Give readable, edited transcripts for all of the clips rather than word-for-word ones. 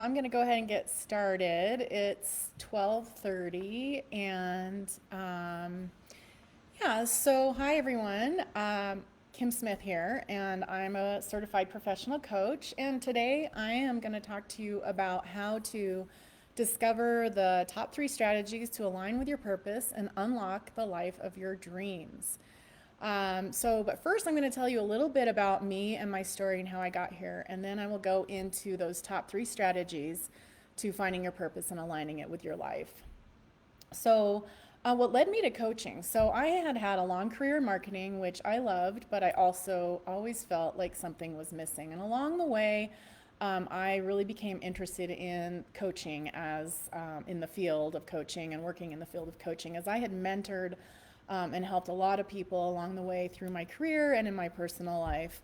I'm going to go ahead and get started. It's 12:30 and yeah, so hi everyone. Kim Smith here and I'm a certified professional coach, and today I am going to talk to you about how to discover the top 3 strategies to align with your purpose and unlock the life of your dreams. But first, I'm going to tell you a little bit about me and my story and how I got here, and then I will go into those top 3 strategies to finding your purpose and aligning it with your life. What led me to coaching? So, I had a long career in marketing, which I loved, but I also always felt like something was missing. And along the way, I really became interested in coaching in the field of coaching and working in the field of coaching, as I had mentored and helped a lot of people along the way through my career and in my personal life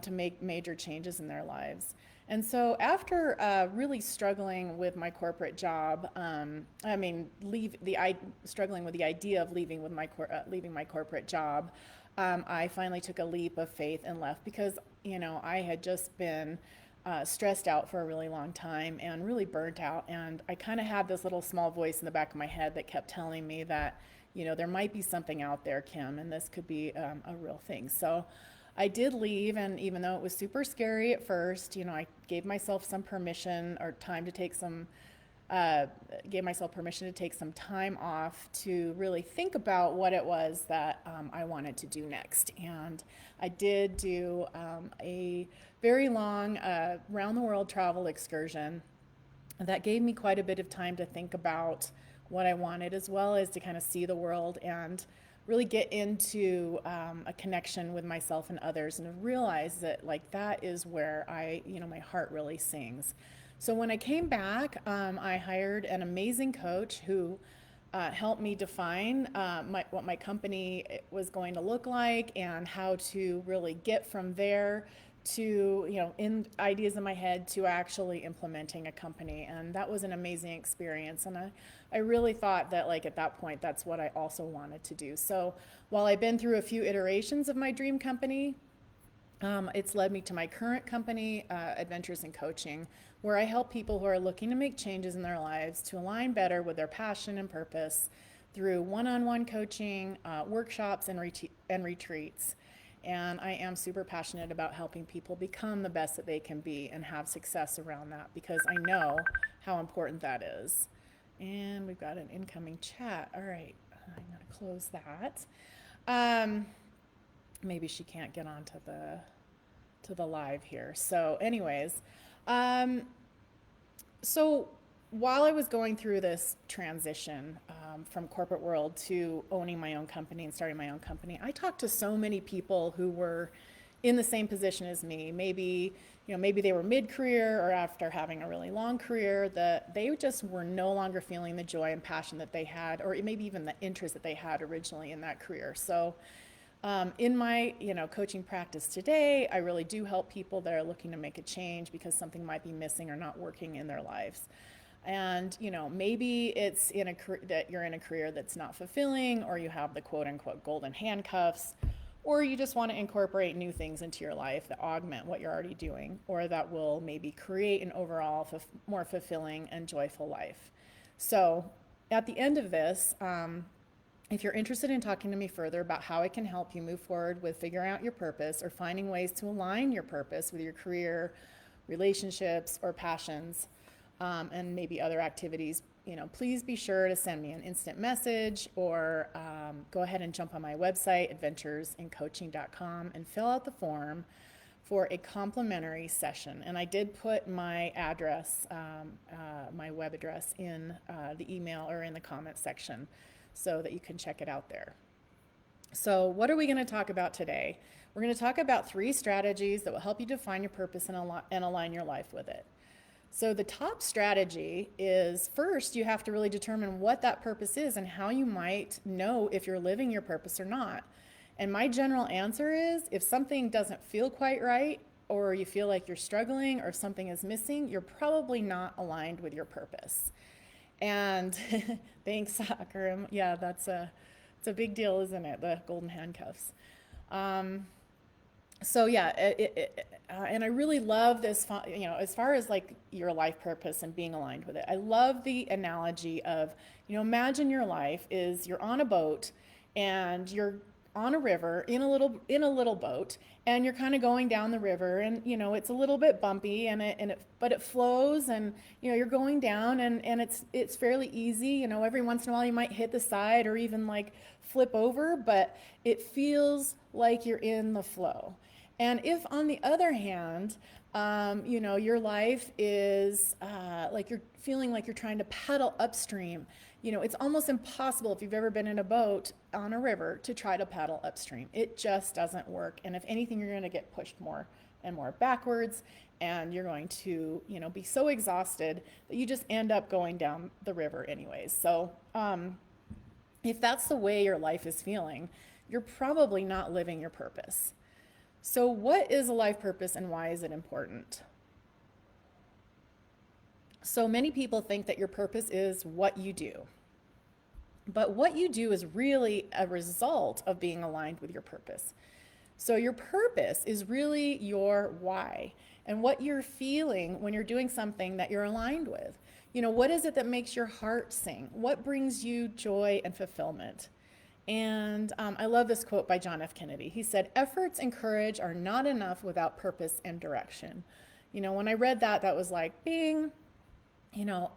to make major changes in their lives. And so, after really struggling with my corporate job, struggling with the idea of leaving my corporate job, I finally took a leap of faith and left because I had just been stressed out for a really long time and really burnt out. And I kind of had this little small voice in the back of my head that kept telling me that, there might be something out there, Kim, and this could be a real thing. So I did leave, and even though it was super scary at first, I gave myself some permission or time to take some gave myself permission to take some time off to really think about what it was that I wanted to do next. And I did do a very long round the world travel excursion that gave me quite a bit of time to think about what I wanted, as well as to kind of see the world and really get into a connection with myself and others, and realize that like that is where my heart really sings. So when I came back, I hired an amazing coach who helped me define what my company was going to look like and how to really get from there to, in ideas in my head to actually implementing a company. And that was an amazing experience. And I really thought that, like, at that point, that's what I also wanted to do. So while I've been through a few iterations of my dream company, it's led me to my current company, Adventures in Coaching, where I help people who are looking to make changes in their lives to align better with their passion and purpose through one-on-one coaching, workshops, and retreats. And I am super passionate about helping people become the best that they can be and have success around that, because I know how important that is. And we've got an incoming chat. All right, I'm going to close that. Um, Maybe she can't get onto the live here. So, anyways, um, so while I was going through this transition from corporate world to owning my own company and starting my own company, I talked to so many people who were in the same position as me. Maybe they were mid-career or after having a really long career, that they just were no longer feeling the joy and passion that they had, or maybe even the interest that they had originally in that career. So in my coaching practice today, I really do help people that are looking to make a change because something might be missing or not working in their lives. And maybe it's that you're in a career that's not fulfilling, or you have the quote unquote golden handcuffs, or you just want to incorporate new things into your life that augment what you're already doing, or that will maybe create an overall more fulfilling and joyful life. So at the end of this, if you're interested in talking to me further about how I can help you move forward with figuring out your purpose or finding ways to align your purpose with your career, relationships, or passions, and maybe other activities, please be sure to send me an instant message, or go ahead and jump on my website, adventuresincoaching.com, and fill out the form for a complimentary session. And I did put my address, my web address, in the email or in the comment section so that you can check it out there. So what are we going to talk about today? We're going to talk about 3 strategies that will help you define your purpose and align your life with it. So the top strategy is, first, you have to really determine what that purpose is and how you might know if you're living your purpose or not. And my general answer is, if something doesn't feel quite right, or you feel like you're struggling, or if something is missing, you're probably not aligned with your purpose. And thanks, Akram. Yeah, it's a big deal, isn't it? The golden handcuffs. So yeah, and I really love this, as far as like your life purpose and being aligned with it. I love the analogy of, imagine your life is you're on a boat and you're on a river in a little boat, and you're kind of going down the river, and it's a little bit bumpy, but it flows, and you're going down, and it's fairly easy. Every once in a while you might hit the side or even like flip over, but it feels like you're in the flow. And if, on the other hand, your life is like you're feeling like you're trying to paddle upstream, it's almost impossible if you've ever been in a boat on a river to try to paddle upstream. It just doesn't work. And if anything, you're going to get pushed more and more backwards, and you're going to, be so exhausted that you just end up going down the river anyways. So, if that's the way your life is feeling, you're probably not living your purpose. So, what is a life purpose and why is it important? So many people think that your purpose is what you do. But what you do is really a result of being aligned with your purpose. So your purpose is really your why and what you're feeling when you're doing something that you're aligned with. What is it that makes your heart sing? What brings you joy and fulfillment? And I love this quote by John F. Kennedy. He said, "Efforts and courage are not enough without purpose and direction." When I read that, that was like, bing, you know,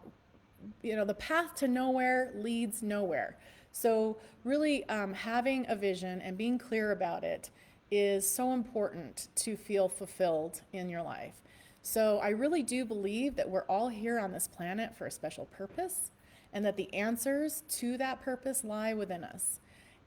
the path to nowhere leads nowhere. So really having a vision and being clear about it is so important to feel fulfilled in your life. So I really do believe that we're all here on this planet for a special purpose, and that the answers to that purpose lie within us.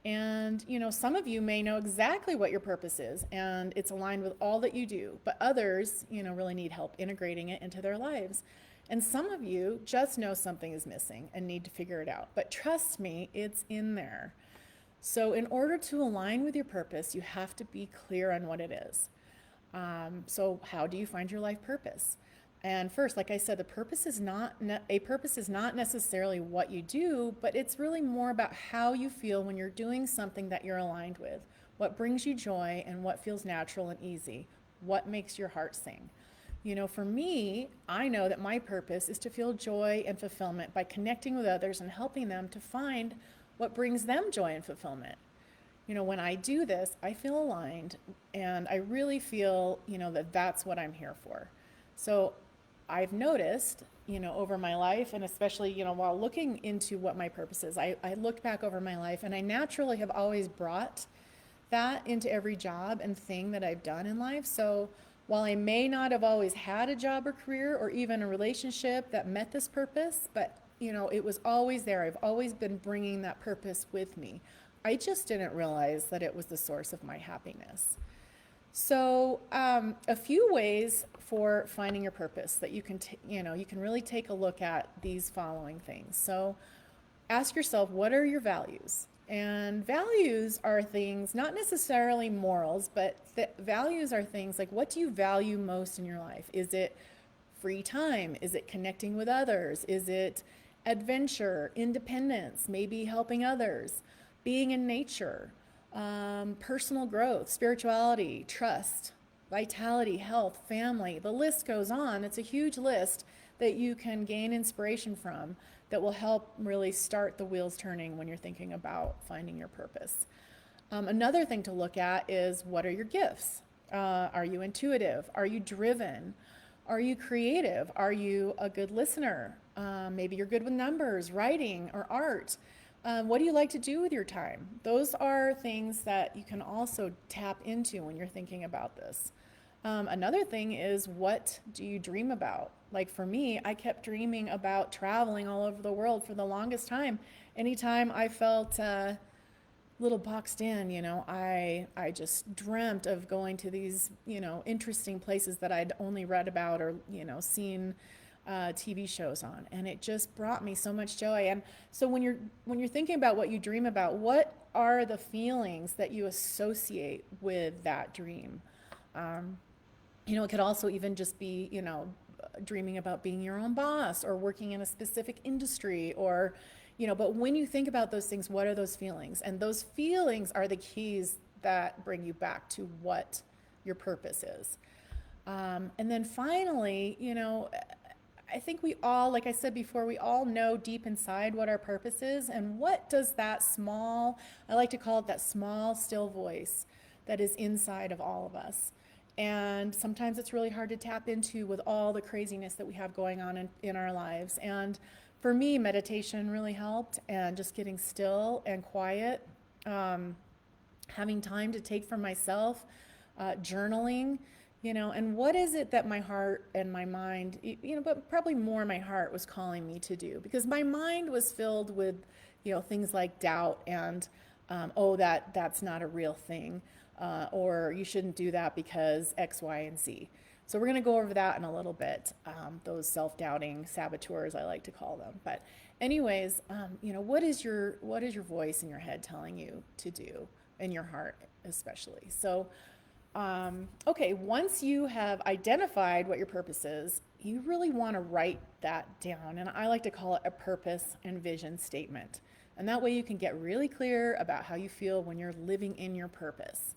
And, some of you may know exactly what your purpose is, and it's aligned with all that you do, but others, really need help integrating it into their lives. And some of you just know something is missing and need to figure it out. But trust me, it's in there. So in order to align with your purpose, you have to be clear on what it is. So how do you find your life purpose? And first, like I said, a purpose is not necessarily what you do, but it's really more about how you feel when you're doing something that you're aligned with. What brings you joy and what feels natural and easy? What makes your heart sing? For me, I know that my purpose is to feel joy and fulfillment by connecting with others and helping them to find what brings them joy and fulfillment. When I do this, I feel aligned, and I really feel, that that's what I'm here for. So I've noticed, over my life, and especially, while looking into what my purpose is, I looked back over my life, and I naturally have always brought that into every job and thing that I've done in life. So while I may not have always had a job or career or even a relationship that met this purpose, but it was always there. I've always been bringing that purpose with me. I just didn't realize that it was the source of my happiness. So, a few ways for finding your purpose that you can, you can really take a look at these following things. So, ask yourself, what are your values? And values are things, not necessarily morals, but values are things like, what do you value most in your life? Is it free time? Is it connecting with others? Is it adventure, independence, maybe helping others, being in nature, personal growth, spirituality, trust, vitality, health, family? The list goes on. It's a huge list that you can gain inspiration from that will help really start the wheels turning when you're thinking about finding your purpose. Another thing to look at is, what are your gifts? Are you intuitive? Are you driven? Are you creative? Are you a good listener? Maybe you're good with numbers, writing, or art. What do you like to do with your time? Those are things that you can also tap into when you're thinking about this. Another thing is, what do you dream about? Like for me, I kept dreaming about traveling all over the world for the longest time. Anytime I felt a little boxed in, I just dreamt of going to these, interesting places that I'd only read about or, seen TV shows on, and it just brought me so much joy. And so when you're thinking about what you dream about, what are the feelings that you associate with that dream? It could also even just be, dreaming about being your own boss or working in a specific industry, or, but when you think about those things, what are those feelings? And those feelings are the keys that bring you back to what your purpose is. And then finally, I think we all, like I said before, we all know deep inside what our purpose is. And what does that small, I like to call it that small, still voice that is inside of all of us. And sometimes it's really hard to tap into with all the craziness that we have going on in our lives. And for me, meditation really helped, and just getting still and quiet, having time to take for myself, journaling, and what is it that my heart and my mind, but probably more my heart was calling me to do, because my mind was filled with, things like doubt and, oh, that's not a real thing, or you shouldn't do that because X, Y, and Z. So we're going to go over that in a little bit, those self-doubting saboteurs, I like to call them. But anyways, what is your voice in your head telling you to do, in your heart especially? So, okay, once you have identified what your purpose is, you really want to write that down. And I like to call it a purpose and vision statement. And that way you can get really clear about how you feel when you're living in your purpose.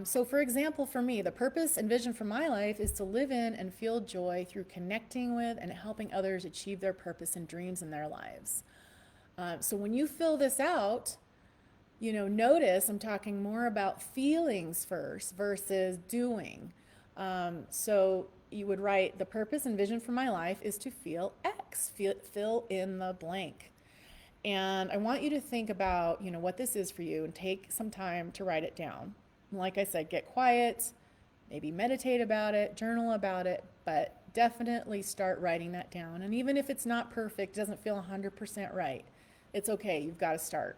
So for example, for me, the purpose and vision for my life is to live in and feel joy through connecting with and helping others achieve their purpose and dreams in their lives. So when you fill this out, notice I'm talking more about feelings first versus doing. So you would write, the purpose and vision for my life is to feel X, fill in the blank. And I want you to think about, what this is for you, and take some time to write it down. Like I said, get quiet, maybe meditate about it, journal about it, but definitely start writing that down. And even if it's not perfect, doesn't feel 100% right, it's okay, you've got to start.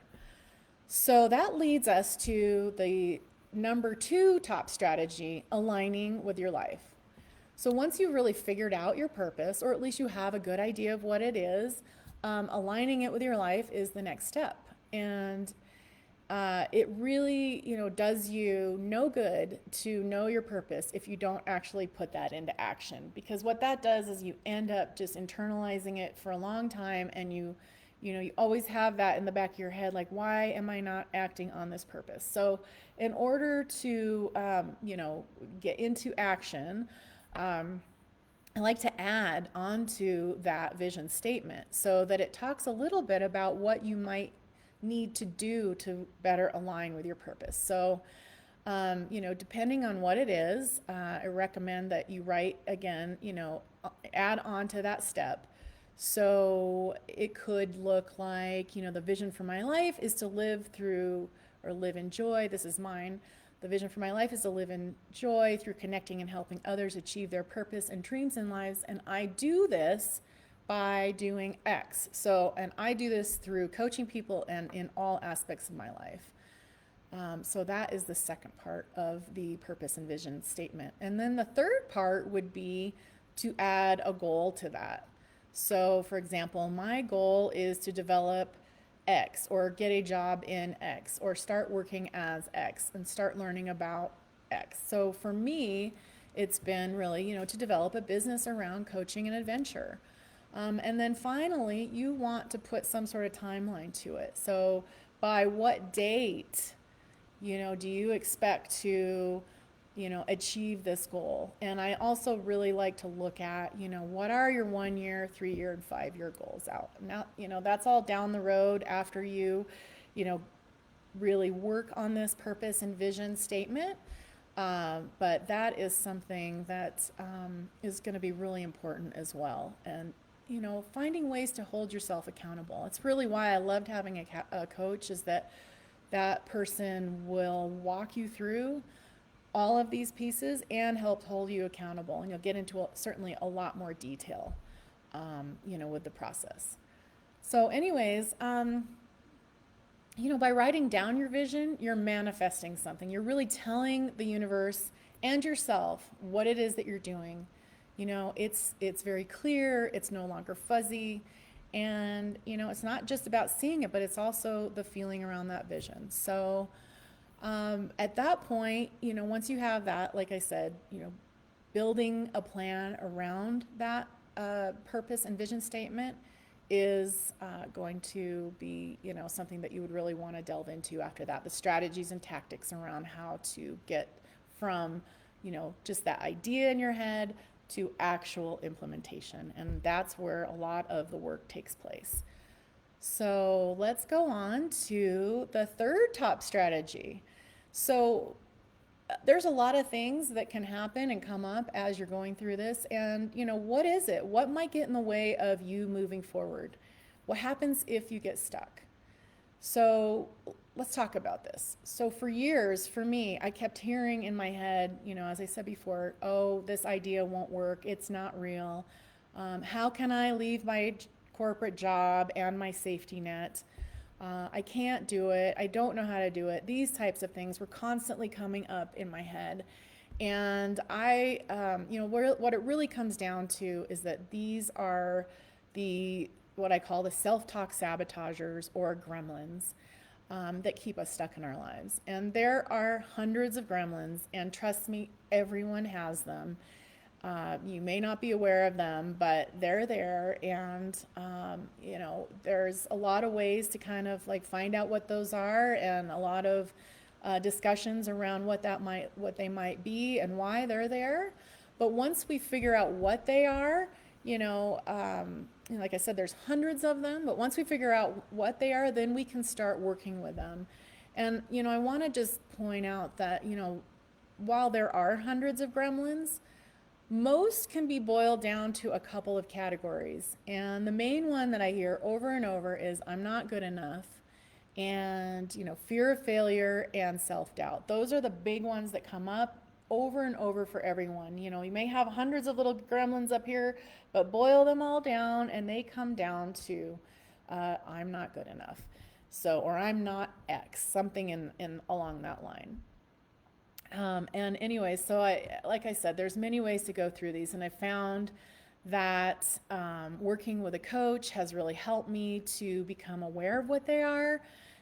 So that leads us to the number 2 top strategy, aligning with your life. So once you've really figured out your purpose, or at least you have a good idea of what it is, aligning it with your life is the next step. And it really, does you no good to know your purpose if you don't actually put that into action. Because what that does is you end up just internalizing it for a long time, and you always have that in the back of your head, like, why am I not acting on this purpose? So in order to, get into action, I like to add onto that vision statement so that it talks a little bit about what you might need to do to better align with your purpose. So, depending on what it is, I recommend that you write again, add on to that step. So it could look like, the vision for my life is to live in joy. This is mine. The vision for my life is to live in joy through connecting and helping others achieve their purpose and dreams in lives. And I do this by doing X. So, and I do this through coaching people and in all aspects of my life. So that is the second part of the purpose and vision statement. And then the third part would be to add a goal to that. So for example, my goal is to develop X, or get a job in X, or start working as X and start learning about X. So for me, it's been really, to develop a business around coaching and adventure. And then finally, you want to put some sort of timeline to it. So by what date, do you expect to, achieve this goal? And I also really like to look at, what are your 1 year, 3 year, and 5 year goals out? Now, that's all down the road after you, really work on this purpose and vision statement. But that is something that is going to be really important as well. And, finding ways to hold yourself accountable. It's really why I loved having a coach, is that person will walk you through all of these pieces and help hold you accountable. And you'll get into certainly a lot more detail, with the process. So anyways, by writing down your vision, you're manifesting something. You're really telling the universe and yourself what it is that you're doing. It's very clear, it's no longer fuzzy, and, it's not just about seeing it, but it's also the feeling around that vision. So at that point, once you have that, like I said, building a plan around that purpose and vision statement is going to be, something that you would really want to delve into after that. The strategies and tactics around how to get from, just that idea in your head to actual implementation. And that's where a lot of the work takes place. So let's go on to the third top strategy. So there's a lot of things that can happen and come up as you're going through this. And, what is it? What might get in the way of you moving forward? What happens if you get stuck? So let's talk about this. So for years, for me, I kept hearing in my head, as I said before, oh, this idea won't work. It's not real. How can I leave my corporate job and my safety net? I can't do it. I don't know how to do it. These types of things were constantly coming up in my head. And what it really comes down to is that these are what I call the self-talk sabotagers or gremlins that keep us stuck in our lives. And there are hundreds of gremlins, and trust me, everyone has them. You may not be aware of them, but they're there, and there's a lot of ways to kind of like find out what those are, and a lot of discussions around what they might be and why they're there. But once we figure out what they are, like I said, there's hundreds of them, but once we figure out what they are, then we can start working with them. And I want to just point out that while there are hundreds of gremlins, most can be boiled down to a couple of categories. And the main one that I hear over and over is I'm not good enough, and fear of failure and self-doubt. Those are the big ones that come up over and over for everyone. You may have hundreds of little gremlins up here, but boil them all down and they come down to I'm not good enough. Or I'm not X, something in along that line. And anyway, so like I said, there's many ways to go through these, and I found that working with a coach has really helped me to become aware of what they are,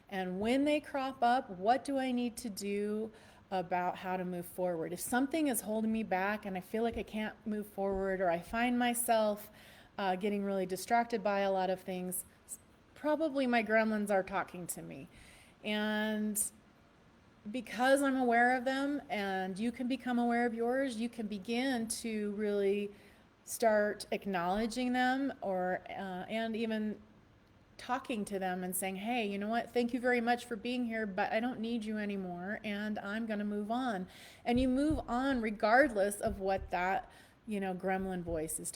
and when they crop up, what do I need to do about how to move forward. If something is holding me back and I feel like I can't move forward, or I find myself getting really distracted by a lot of things, probably my gremlins are talking to me. And because I'm aware of them, and you can become aware of yours, you can begin to really start acknowledging them, and even talking to them and saying, hey, you know what, thank you very much for being here, but I don't need you anymore, and I'm going to move on. And you move on regardless of what that gremlin voice is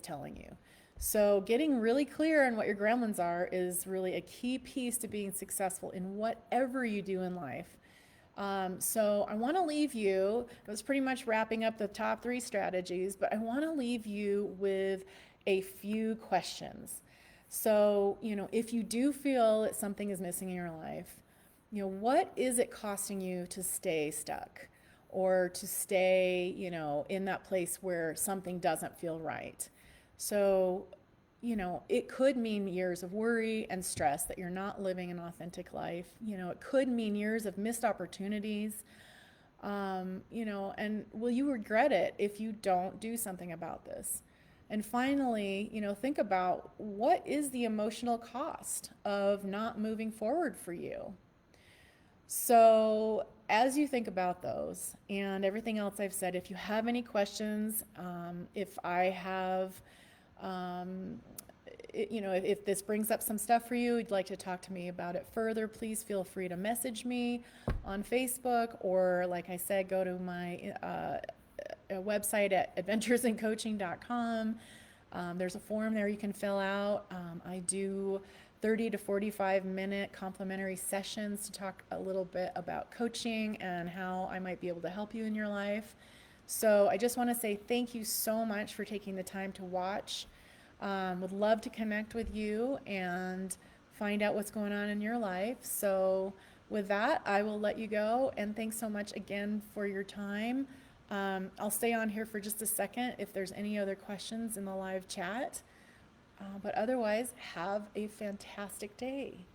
telling you. So getting really clear on what your gremlins are is really a key piece to being successful in whatever you do in life. So I want to leave you, I was pretty much wrapping up the top 3 strategies, but I want to leave you with a few questions. So, if you do feel that something is missing in your life, what is it costing you to stay stuck, or to stay, in that place where something doesn't feel right? So, it could mean years of worry and stress that you're not living an authentic life. It could mean years of missed opportunities. And will you regret it if you don't do something about this? And finally, think about what is the emotional cost of not moving forward for you. So as you think about those and everything else I've said, if you have any questions, if I have, if this brings up some stuff for you, you'd like to talk to me about it further, please feel free to message me on Facebook, or like I said, go to my website at adventuresincoaching.com. There's a form there you can fill out. I do 30 to 45 minute complimentary sessions to talk a little bit about coaching and how I might be able to help you in your life. So I just want to say thank you so much for taking the time to watch. Would love to connect with you and find out what's going on in your life. So with that, I will let you go, and thanks so much again for your time. I'll stay on here for just a second if there's any other questions in the live chat. But otherwise, have a fantastic day.